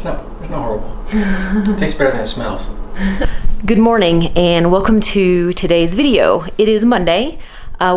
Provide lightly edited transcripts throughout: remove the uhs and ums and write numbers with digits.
It's not horrible. It tastes better than it smells. Good morning and welcome to today's video. It is Monday.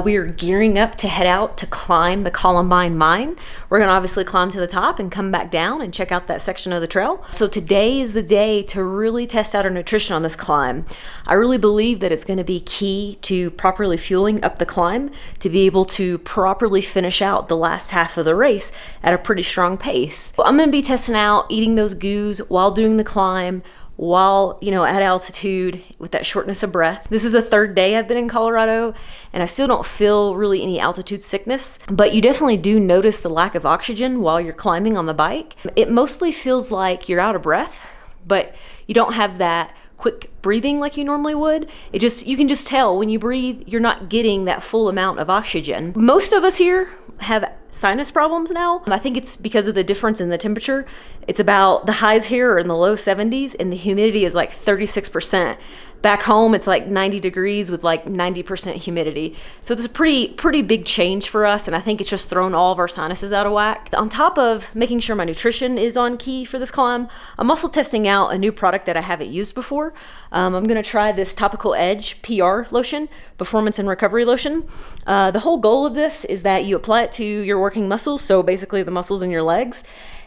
We are gearing up to head out to climb the Columbine Mine. We're gonna obviously climb to the top and come back down and check out that section of the trail. So today is the day to really test out our nutrition on this climb. I really believe that it's gonna be key to properly fueling up the climb to be able to properly finish out the last half of the race at a pretty strong pace. I'm gonna be testing out eating those goos while doing the climb, while, at altitude with that shortness of breath. This is the third day I've been in Colorado and I still don't feel really any altitude sickness, but you definitely do notice the lack of oxygen while you're climbing on the bike. It mostly feels like you're out of breath, but you don't have that quick breathing like you normally would. You can just tell when you breathe, you're not getting that full amount of oxygen. Most of us here have sinus problems now. I think it's because of the difference in the temperature. It's about, the highs here are in the low 70s and the humidity is like 36%. Back home, it's like 90 degrees with like 90% humidity. So it's a pretty big change for us, and I think it's just thrown all of our sinuses out of whack. On top of making sure my nutrition is on key for this climb, I'm also testing out a new product that I haven't used before. I'm gonna try this Topical Edge PR lotion, Performance and Recovery Lotion. The whole goal of this is that you apply it to your working muscles, so basically the muscles in your legs,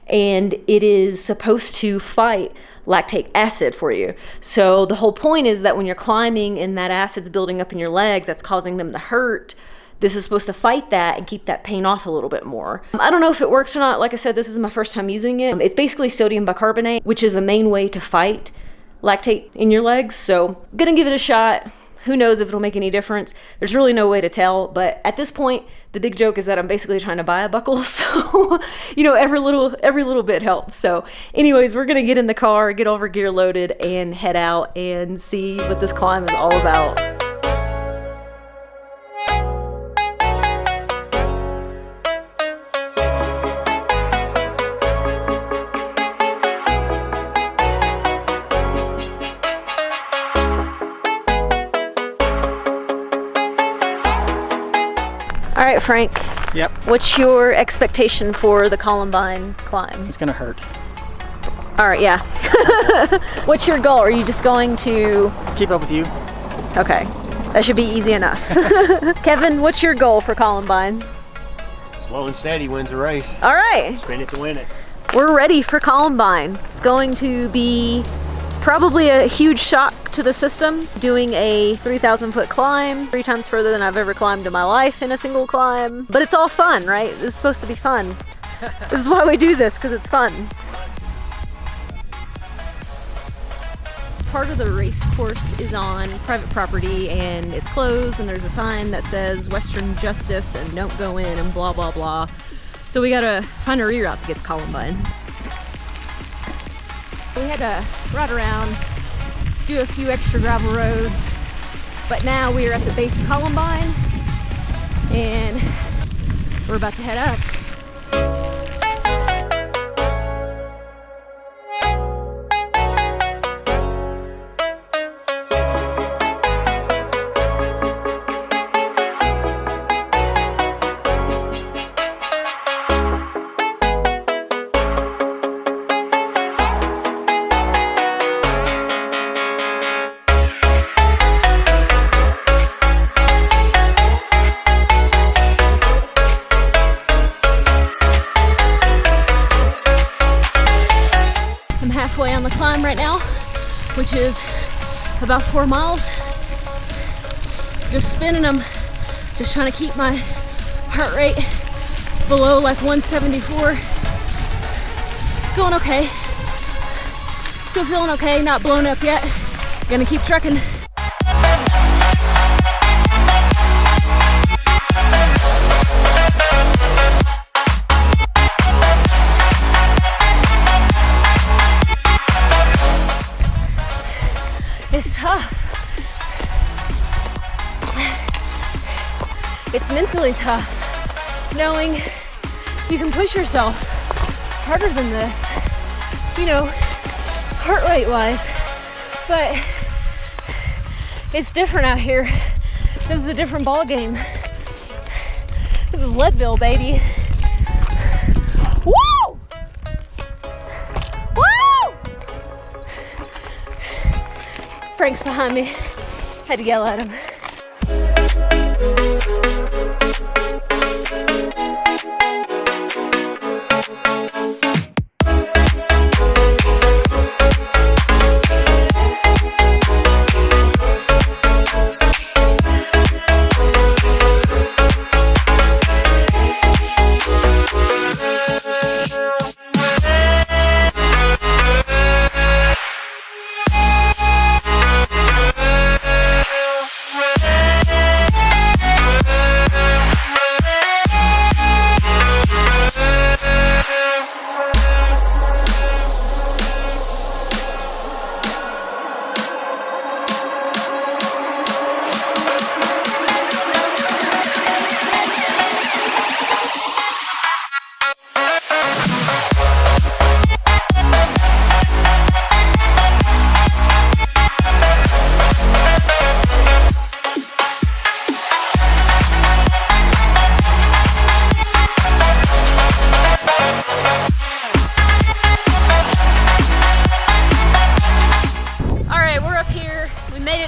and it is supposed to fight lactic acid for you. So the whole point is that when you're climbing and that acid's building up in your legs, that's causing them to hurt, this is supposed to fight that and keep that pain off a little bit more. I don't know if it works or not. Like I said, this is my first time using it. It's basically sodium bicarbonate, which is the main way to fight lactate in your legs. So I'm gonna give it a shot. Who knows if it'll make any difference? There's really no way to tell, but at this point, the big joke is that I'm basically trying to buy a buckle, so every little bit helps. So anyways, we're gonna get in the car, get all our gear loaded, and head out and see what this climb is all about. All right, Frank. Yep. What's your expectation for the Columbine climb? It's gonna hurt. All right, yeah. What's your goal? Are you just going to Keep up with you. Okay, that should be easy enough. Kevin, what's your goal for Columbine? Slow and steady wins the race. All right. Spin it to win it. We're ready for Columbine. It's going to be probably a huge shock to the system, doing a 3,000-foot climb, 3 times further than I've ever climbed in my life in a single climb. But it's all fun, right? This is supposed to be fun. This is why we do this, because it's fun. Part of the race course is on private property and it's closed, and there's a sign that says Western Justice and don't go in and blah, blah, blah. So we gotta find a reroute to get to Columbine. We had to ride around, do a few extra gravel roads, but now we are at the base of Columbine and we're about to head up. Halfway on the climb right now, which is about 4 miles. Just spinning them, just trying to keep my heart rate below like 174. It's going okay. Still feeling okay, not blown up yet. Gonna keep trucking. It's tough. It's mentally tough, knowing you can push yourself harder than this, heart rate wise, but it's different out here. This is a different ball game. This is Leadville, baby. Woo! Woo! Frank's behind me. Had to yell at him.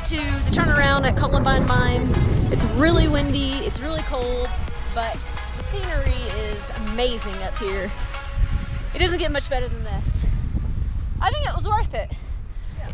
To the turnaround at Columbine Mine. It's really windy, it's really cold, but the scenery is amazing up here. It doesn't get much better than this. I think it was worth it.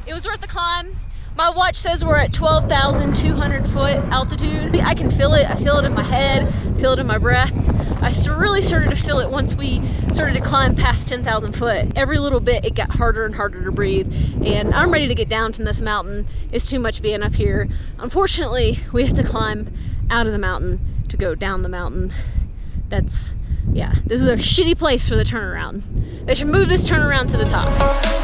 It was worth the climb. My watch says we're at 12,200 foot altitude. I can feel it. I feel it in my head, feel it in my breath. I really started to feel it once we started to climb past 10,000 foot. Every little bit it got harder and harder to breathe, and I'm ready to get down from this mountain. It's too much being up here. Unfortunately, we have to climb out of the mountain to go down the mountain. Yeah, this is a shitty place for the turnaround. They should move this turnaround to the top.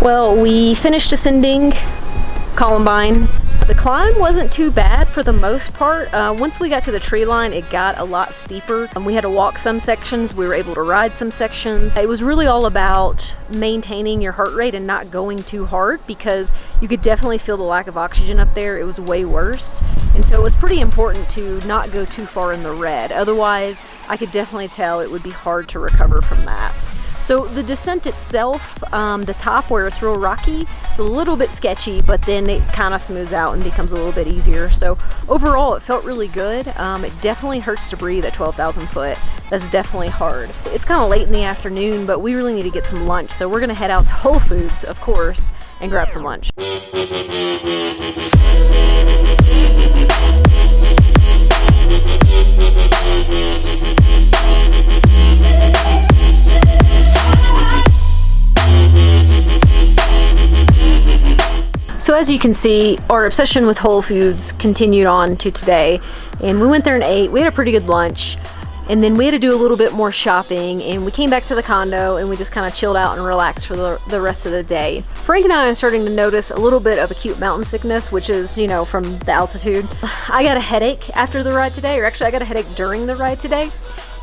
Well, we finished ascending Columbine. The climb wasn't too bad for the most part. Once we got to the tree line, it got a lot steeper. We had to walk some sections, we were able to ride some sections. It was really all about maintaining your heart rate and not going too hard, because you could definitely feel the lack of oxygen up there. It was way worse. And so it was pretty important to not go too far in the red. Otherwise, I could definitely tell it would be hard to recover from that. So the descent itself, the top where it's real rocky, it's a little bit sketchy, but then it kind of smooths out and becomes a little bit easier. So overall, it felt really good. It definitely hurts to breathe at 12,000 foot. That's definitely hard. It's kind of late in the afternoon, but we really need to get some lunch. So we're gonna head out to Whole Foods, of course, and grab some lunch. So as you can see, our obsession with Whole Foods continued on to today, and we went there and ate. We had a pretty good lunch, and then we had to do a little bit more shopping, and we came back to the condo and we just kind of chilled out and relaxed for the rest of the day. Frank and I are starting to notice a little bit of acute mountain sickness, which is, you know, from the altitude. I got a headache after the ride today, or actually I got a headache during the ride today,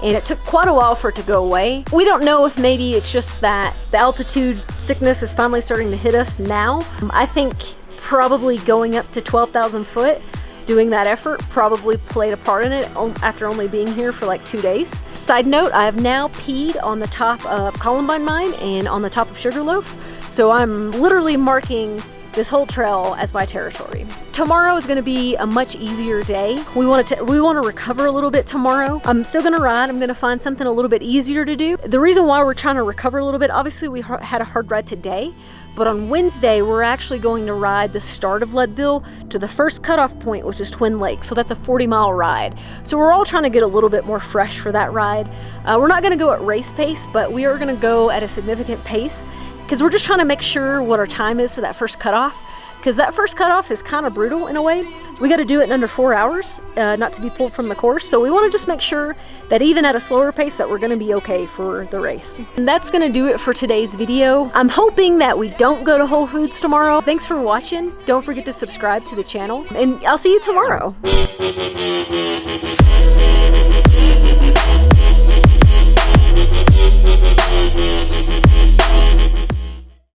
and it took quite a while for it to go away. We don't know if maybe it's just that the altitude sickness is finally starting to hit us now. I think probably going up to 12,000 foot doing that effort probably played a part in it after only being here for like 2 days. Side note, I have now peed on the top of Columbine Mine and on the top of Sugarloaf, so I'm literally marking this whole trail as my territory. Tomorrow is going to be a much easier day. We want to recover a little bit tomorrow. I'm still going to ride. I'm going to find something a little bit easier to do. The reason why we're trying to recover a little bit, obviously we had a hard ride today, but on Wednesday we're actually going to ride the start of Leadville to the first cutoff point, which is Twin Lakes. So that's a 40-mile ride. So we're all trying to get a little bit more fresh for that ride. We're not going to go at race pace, but we are going to go at a significant pace, because we're just trying to make sure what our time is to that first cutoff, because that first cutoff is kind of brutal in a way. We got to do it in under 4 hours, not to be pulled from the course. So we want to just make sure that even at a slower pace that we're going to be okay for the race. And that's going to do it for today's video. I'm hoping that we don't go to Whole Foods tomorrow. Thanks for watching. Don't forget to subscribe to the channel, and I'll see you tomorrow.